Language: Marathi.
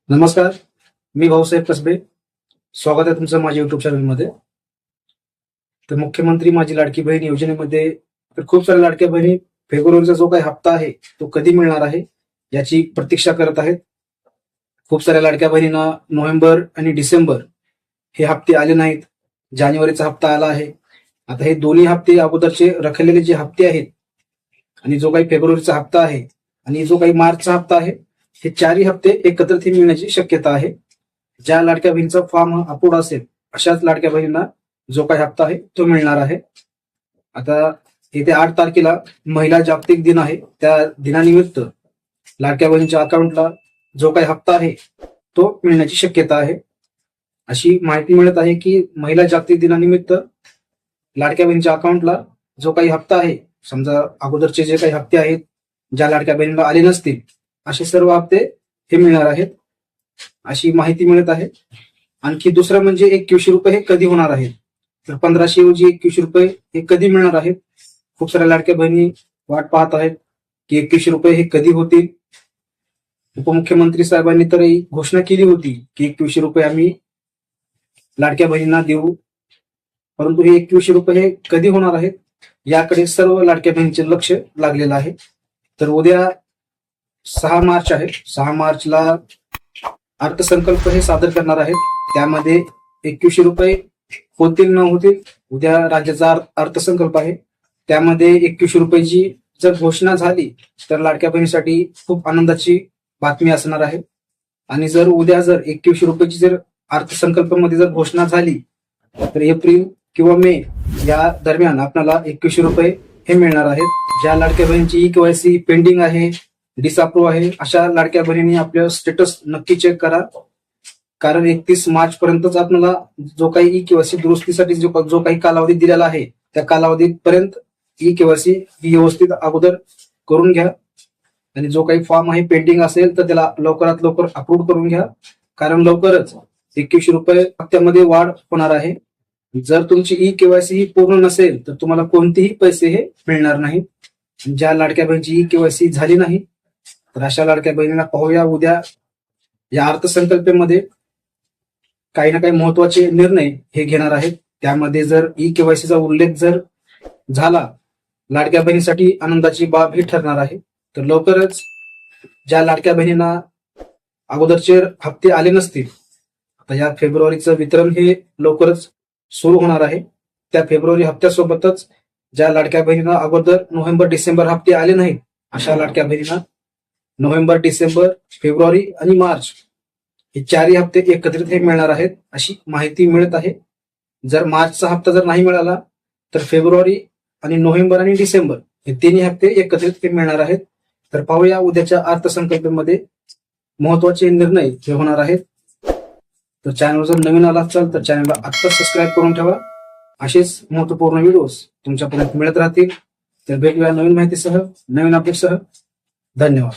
नमस्कार, मी भाऊसाहेब कसबे. स्वागत आहे तुमचं माझ्या युट्यूब चॅनलमध्ये. तर मुख्यमंत्री माझी लाडकी बहीण योजनेमध्ये तर खूप साऱ्या लाडक्या बहिणी फेब्रुवारीचा जो काही हप्ता आहे तो कधी मिळणार आहे याची प्रतीक्षा करत आहेत. खूप साऱ्या लाडक्या बहिणींना नोव्हेंबर आणि डिसेंबर हे हप्ते आले नाहीत. जानेवारीचा हप्ता आला आहे. आता हे दोन्ही हप्ते अगोदरचे रखडलेले जे हप्ते आहेत आणि जो काही फेब्रुवारीचा हप्ता आहे आणि जो काही मार्चचा हप्ता आहे, हे चारही हप्ते एकत्रित मिळण्याची शक्यता आहे. ज्या लाडक्या बहिणीचा फॉर्म अप्रूव्ड असेल अशाच लाडक्या बहिणींना जो काही हप्ता आहे तो मिळणार आहे. आता येत्या 8 तारखेला महिला जागतिक दिन आहे. त्या दिनानिमित्त लाडक्या बहिणीच्या अकाउंटला जो काही हप्ता आहे तो मिळण्याची शक्यता आहे. अशी माहिती मिळत आहे की महिला जागतिक दिनानिमित्त लाडक्या बहिणीच्या अकाउंटला जो काही हप्ता आहे, समजा अगोदरचे जे काही हप्ते आहेत ज्या लाडक्या बहिणीला आले नसतील असे सर्व हप्ते हे मिळणार आहेत अशी माहिती मिळत आहे. आणखी दुसरं म्हणजे 21 रुपये हे कधी होणार आहेत, तर 1500 ऐवजी 21 रुपये हे कधी मिळणार आहेत. खूप साऱ्या लाडक्या बहिणी वाट पाहत आहेत की 21 रुपये हे कधी होतील. उपमुख्यमंत्री साहेबांनी तर घोषणा केली होती की 21 रुपये आम्ही लाडक्या बहिणींना देऊ, परंतु हे 21 रुपये हे कधी होणार आहेत याकडे सर्व लाडक्या बहिणीचे लक्ष लागलेलं आहे. तर उद्या 6 मार्च आहे. 6 मार्चला अर्थसंकल्प हे सादर करणार आहेत. त्यामध्ये 21 रुपये होतील न होतील, उद्या राज्याचा अर्थसंकल्प आहे. त्यामध्ये 21 रुपयाची जर घोषणा झाली तर लाडक्या बहिणीसाठी खूप आनंदाची बातमी असणार आहे. आणि जर उद्या 21 रुपयाची जर अर्थसंकल्पामध्ये जर घोषणा झाली तर एप्रिल किंवा मे या दरम्यान आपल्याला 21 रुपये हे मिळणार आहेत. ज्या लाडक्या बहिणीची केवायसी पेंडिंग आहे, डिसअप्रूव्ह आहे, अशा लाडक्या बहिणींनी आपलं स्टेटस नक्की चेक करा. कारण 31 मार्च पर्यंतच आपल्याला जो काही केवायसी दुरुस्तीसाठी जो काही कालावधी दिलेला आहे त्या कालावधीपर्यंत केवायसी ही व्यवस्थित अगोदर करून घ्या. आणि जो काही फॉर्म आहे पेंडिंग असेल तर त्याला लवकरात लवकर अप्रूव्ह करून घ्या. कारण लवकरच 21 रुपये हप्त्यामध्ये वाढ होणार आहे. जर तुमची केवायसी ही पूर्ण नसेल तर तुम्हाला कोणतेही पैसे हे मिळणार नाहीत. ज्या लाडक्या बहिणीची केवायसी झाली नाही तर अशा लाडक्या बहिणीला पाहूया उद्या या अर्थसंकल्पामध्ये काही ना काही महत्वाचे निर्णय हे घेणार आहेत. त्यामध्ये जर केवायसीचा उल्लेख जर झाला, लाडक्या बहिणीसाठी आनंदाची बाब ही ठरणार आहे. तर लवकरच ज्या लाडक्या बहिणींना अगोदरचे हप्ते आले नसतील, आता या फेब्रुवारीचं वितरण हे लवकरच सुरू होणार आहे. त्या फेब्रुवारी हप्त्यासोबतच ज्या लाडक्या बहिणींना अगोदर नोव्हेंबर डिसेंबर हप्ते आले नाहीत अशा लाडक्या बहिणींना नोव्हेंबर डिसेंबर फेब्रुवारी आणि मार्च हे चारही हप्ते एकत्रित हे मिळणार आहेत अशी माहिती मिळत आहे. जर मार्चचा हप्ता जर नाही मिळाला तर फेब्रुवारी आणि नोव्हेंबर आणि डिसेंबर हे तिन्ही हप्ते एकत्रित हे मिळणार आहेत. तर पाहूया उद्याच्या अर्थसंकल्पामध्ये महत्वाचे निर्णय हे होणार आहेत. तर चॅनल जर नवीन आला असाल तर चॅनलला आत्ताच सबस्क्राईब करून ठेवा. असेच महत्वपूर्ण व्हिडिओज तुमच्यापर्यंत मिळत राहतील. तर भेटूया नवीन माहितीसह, नवीन अपडेटसह. धन्यवाद.